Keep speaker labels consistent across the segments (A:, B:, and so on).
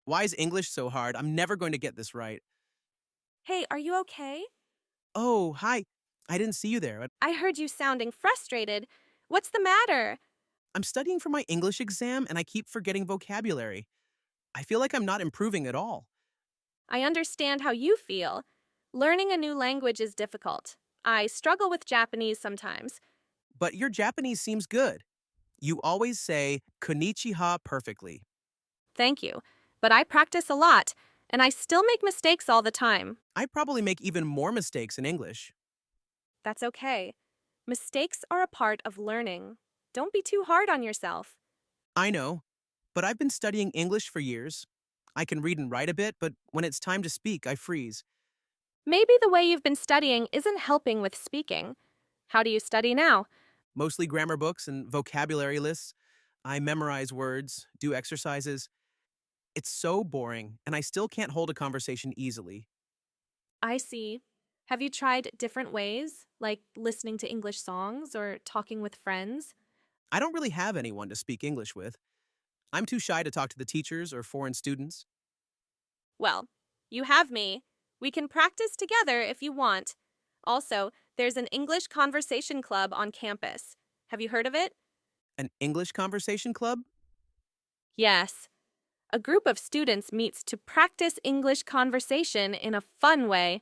A: Why is English so hard? I'm never going to get this right.
B: Hey, are you okay?
A: Oh, hi. I didn't see you there.
B: I heard you sounding frustrated. What's the matter?
A: I'm studying for my English exam and I keep forgetting vocabulary. I feel like I'm not improving at all.
B: I understand how you feel. Learning a new language is difficult. I struggle with Japanese sometimes.
A: But your Japanese seems good. You always say konnichiwa perfectly.
B: Thank you. But I practice a lot, and I still make mistakes all the time.
A: I probably make even more mistakes in English.
B: That's okay. Mistakes are a part of learning. Don't be too hard on yourself.
A: I know, but I've been studying English for years. I can read and write a bit, but when it's time to speak, I freeze.
B: Maybe the way you've been studying isn't helping with speaking. How do you study now?
A: Mostly grammar books and vocabulary lists. I memorize words, do exercises. It's so boring, and I still can't hold a conversation easily.
B: I see. Have you tried different ways, like listening to English songs or talking with friends?
A: I don't really have anyone to speak English with. I'm too shy to talk to the teachers or foreign students.
B: Well, you have me. We can practice together if you want. Also, there's an English conversation club on campus. Have you heard of it?
A: An English conversation club?
B: Yes. A group of students meets to practice English conversation in a fun way.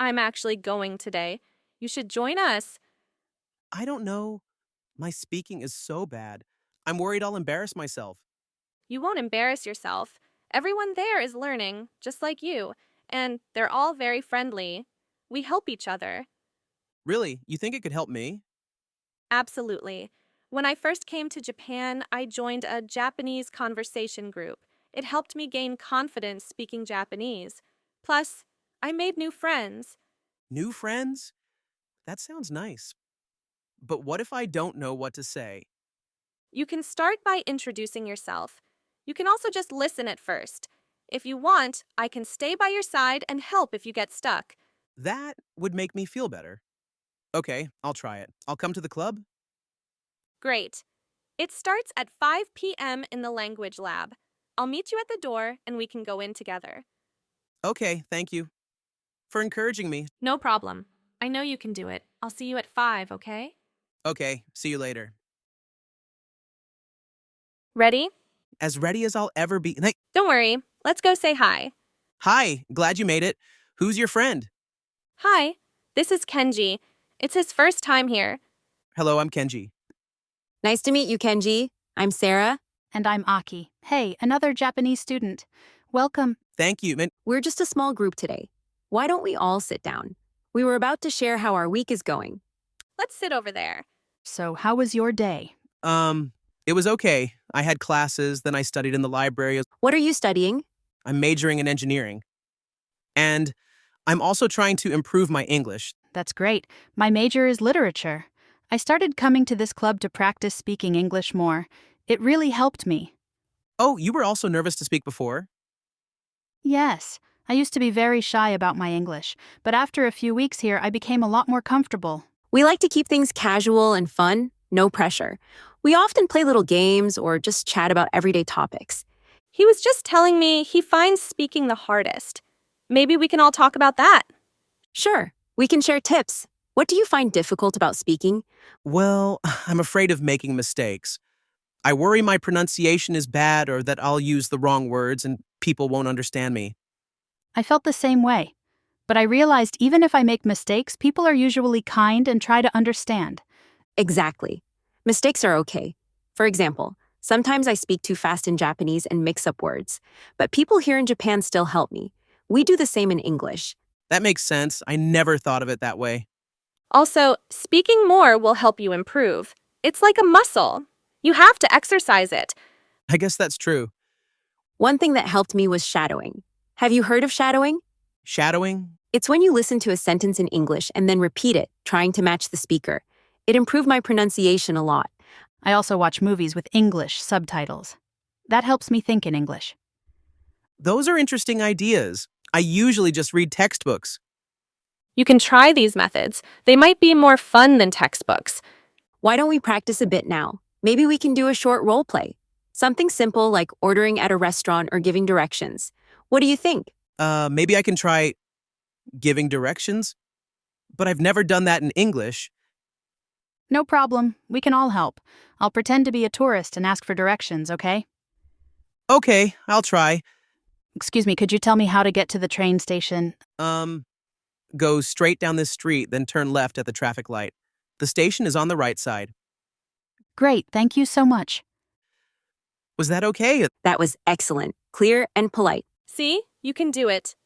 B: I'm actually going today. You should join us.
A: I don't know. My speaking is so bad. I'm worried I'll embarrass myself.
B: You won't embarrass yourself. Everyone there is learning, just like you, and they're all very friendly. We help each other.
A: Really, you think it could help me?
B: Absolutely. When I first came to Japan, I joined a Japanese conversation group. It helped me gain confidence speaking Japanese. Plus, I made new friends.
A: New friends? That sounds nice. But what if I don't know what to say?
B: You can start by introducing yourself. You can also just listen at first. If you want, I can stay by your side and help if you get stuck.
A: That would make me feel better. Okay, I'll try it. I'll come to the club?
B: Great. It starts at 5 p.m. in the language lab. I'll meet you at the door and we can go in together.
A: Okay, thank you for encouraging me.
B: No problem. I know you can do it. I'll see you at 5, okay?
A: Okay, see you later.
B: Ready?
A: As ready as I'll ever be. Hey,
B: Don't worry. Let's go say hi.
A: hi, glad you made it. Who's your friend?
B: Hi, this is Kenji. It's his first time here.
A: Hello, I'm Kenji.
C: Nice to meet you, Kenji. I'm Sarah.
D: And I'm Aki. Hey, another Japanese student. Welcome.
A: Thank you.
C: We're just a small group today. Why don't we all sit down? We were about to share how our week is going.
B: Let's sit over there.
D: So, how was your day?
A: It was okay. I had classes, then I studied in the library.
C: What are you studying?
A: I'm majoring in engineering. And I'm also trying to improve my English.
D: That's great. My major is literature. I started coming to this club to practice speaking English more. It really helped me.
A: Oh, you were also nervous to speak before?
D: Yes, I used to be very shy about my English, but after a few weeks here, I became a lot more comfortable.
C: We like to keep things casual and fun, no pressure. We often play little games or just chat about everyday topics.
B: He was just telling me he finds speaking the hardest. Maybe we can all talk about that.
C: Sure, we can share tips. What do you find difficult about speaking?
A: Well, I'm afraid of making mistakes. I worry my pronunciation is bad or that I'll use the wrong words and people won't understand me.
D: I felt the same way. But I realized even if I make mistakes, people are usually kind and try to understand.
C: Exactly. Mistakes are okay. For example, sometimes I speak too fast in Japanese and mix up words. But people here in Japan still help me. We do the same in English.
A: That makes sense. I never thought of it that way.
B: Also, speaking more will help you improve. It's like a muscle. You have to exercise it.
A: I guess that's true.
C: One thing that helped me was shadowing. Have you heard of shadowing?
A: Shadowing?
C: It's when you listen to a sentence in English and then repeat it, trying to match the speaker. It improved my pronunciation a lot.
D: I also watch movies with English subtitles. That helps me think in English.
A: Those are interesting ideas. I usually just read textbooks.
B: You can try these methods. They might be more fun than textbooks.
C: Why don't we practice a bit now? Maybe we can do a short role play. Something simple like ordering at a restaurant or giving directions. What do you think?
A: Maybe I can try giving directions, but I've never done that in English.
D: No problem. We can all help. I'll pretend to be a tourist and ask for directions, okay?
A: Okay, I'll try.
D: Excuse me, could you tell me how to get to the train station?
A: Um, Go straight down this street, then turn left at the traffic light. The station is on the right side.
D: Great, thank you so much.
A: Was that okay?
C: That was excellent, clear, and polite.
B: See? You can do it.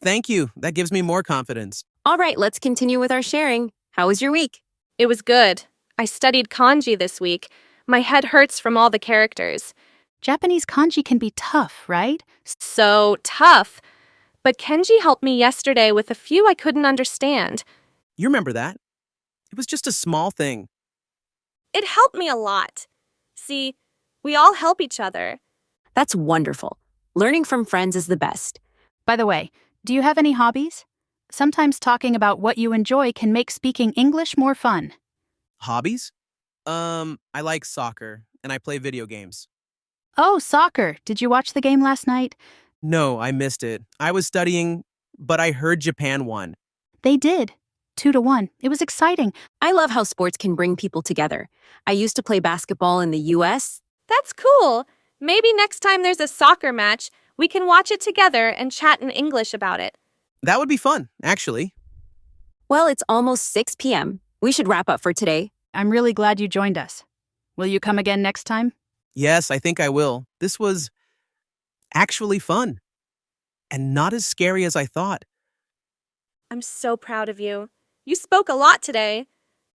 A: Thank you. That gives me more confidence.
C: All right, let's continue with our sharing. How was your week?
B: It was good. I studied kanji this week. My head hurts from all the characters.
D: Japanese kanji can be tough, right?
B: So tough. But Kenji helped me yesterday with a few I couldn't understand.
A: You remember that? It was just a small thing.
B: It helped me a lot. See, we all help each other.
C: That's wonderful. Learning from friends is the best.
D: By the way, do you have any hobbies? Sometimes talking about what you enjoy can make speaking English more fun.
A: Hobbies? I like soccer, and I play video games.
D: Oh, soccer. Did you watch the game last night?
A: No, I missed it. I was studying, but I heard Japan won.
D: They did. 2-1. It was exciting.
C: I love how sports can bring people together. I used to play basketball in the US.
B: That's cool. Maybe next time there's a soccer match, we can watch it together and chat in English about it.
A: That would be fun, actually.
C: Well, it's almost 6 p.m. We should wrap up for today.
D: I'm really glad you joined us. Will you come again next time?
A: Yes, I think I will. This was actually fun, and not as scary as I thought.
B: I'm so proud of you. You spoke a lot today.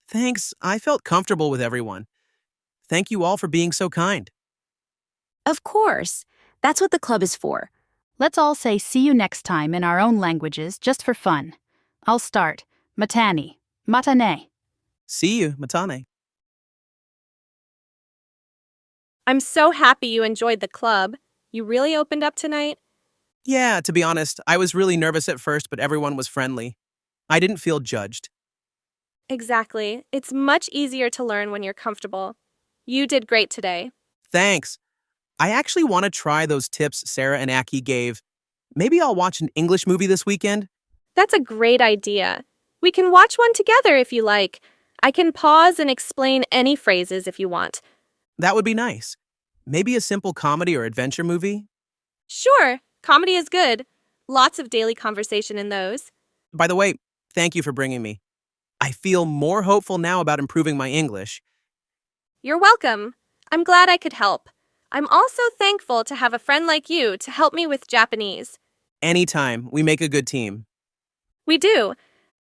A: Thanks, I felt comfortable with everyone. Thank you all for being so kind.
C: Of course. That's what the club is for.
D: Let's all say see you next time in our own languages just for fun. I'll start. Matani. Matane.
A: See you, Matane.
B: I'm so happy you enjoyed the club. You really opened up tonight?
A: Yeah, to be honest, I was really nervous at first, but everyone was friendly. I didn't feel judged.
B: Exactly. It's much easier to learn when you're comfortable. You did great today.
A: Thanks. I actually want to try those tips Sarah and Aki gave. Maybe I'll watch an English movie this weekend.
B: That's a great idea. We can watch one together if you like. I can pause and explain any phrases if you want.
A: That would be nice. Maybe a simple comedy or adventure movie.
B: Sure, comedy is good. Lots of daily conversation in those.
A: By the way, thank you for bringing me. I feel more hopeful now about improving my English.
B: You're welcome. I'm glad I could help. I'm also thankful to have a friend like you to help me with Japanese.
A: Anytime, we make a good team.
B: We do.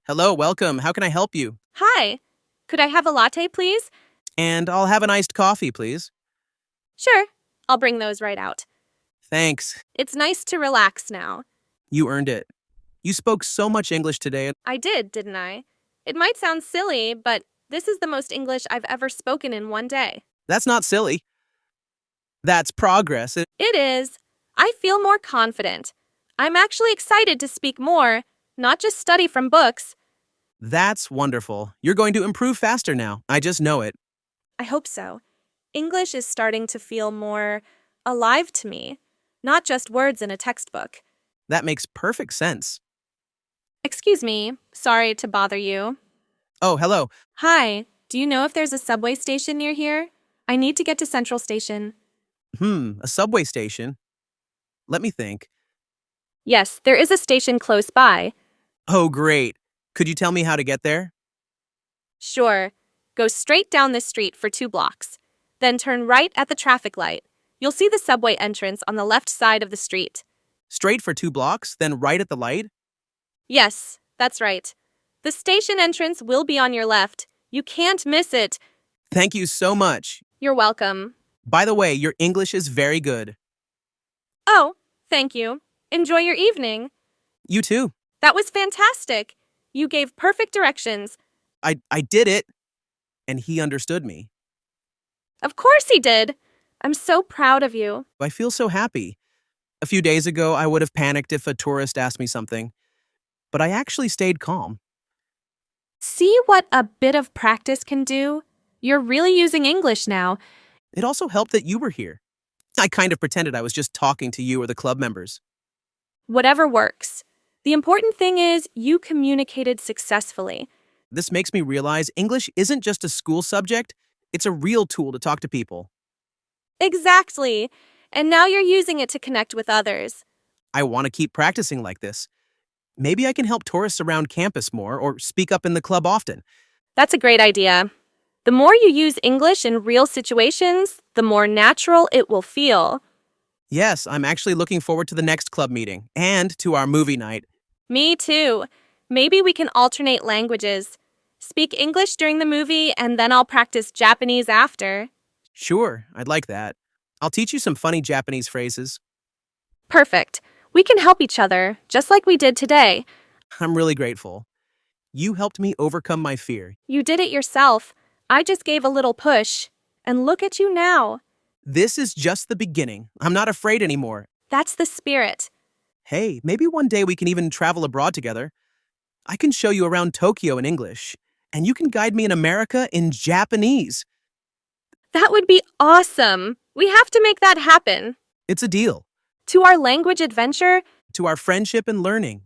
A: Hello, welcome. How can I help you?
B: Hi. Could I have a latte, please?
A: And I'll have an iced coffee, please.
B: Sure. I'll bring those right out.
A: Thanks.
B: It's nice to relax now.
A: You earned it. You spoke so much English today.
B: I did, didn't I? It might sound silly, but this is the most English I've ever spoken in one day.
A: That's not silly. That's progress.
B: It is. I feel more confident. I'm actually excited to speak more, not just study from books.
A: That's wonderful. You're going to improve faster now. I just know it.
B: I hope so. English is starting to feel more alive to me, not just words in a textbook.
A: That makes perfect sense.
B: Excuse me. Sorry to bother you.
A: Oh, hello.
B: Hi. Do you know if there's a subway station near here? I need to get to Central Station.
A: A subway station. Let me think.
B: Yes, there is a station close by.
A: Oh, great. Could you tell me how to get there?
B: Sure. Go straight down this street for 2 blocks. Then turn right at the traffic light. You'll see the subway entrance on the left side of the street.
A: Straight for 2 blocks, then right at the light?
B: Yes, that's right. The station entrance will be on your left. You can't miss it.
A: Thank you so much.
B: You're welcome.
A: By the way, your English is very good.
B: Oh, thank you. Enjoy your evening.
A: You too.
B: That was fantastic. You gave perfect directions.
A: I did it. And he understood me.
B: Of course he did. I'm so proud of you.
A: I feel so happy. A few days ago, I would have panicked if a tourist asked me something. But I actually stayed calm.
B: See what a bit of practice can do? You're really using English now.
A: It also helped that you were here. I kind of pretended I was just talking to you or the club members.
B: Whatever works. The important thing is you communicated successfully.
A: This makes me realize English isn't just a school subject, it's a real tool to talk to people.
B: Exactly. And now you're using it to connect with others.
A: I want to keep practicing like this. Maybe I can help tourists around campus more or speak up in the club often.
B: That's a great idea. The more you use English in real situations, the more natural it will feel.
A: Yes, I'm actually looking forward to the next club meeting and to our movie night.
B: Me too. Maybe we can alternate languages. Speak English during the movie, and then I'll practice Japanese after.
A: Sure, I'd like that. I'll teach you some funny Japanese phrases.
B: Perfect. We can help each other, just like we did today.
A: I'm really grateful. You helped me overcome my fear.
B: You did it yourself. I just gave a little push. And look at you now.
A: This is just the beginning. I'm not afraid anymore.
B: That's the spirit.
A: Hey, maybe one day we can even travel abroad together. I can show you around Tokyo in English, and you can guide me in America in Japanese.
B: That would be awesome. We have to make that happen.
A: It's a deal.
B: To our language adventure,
A: To our friendship and learning.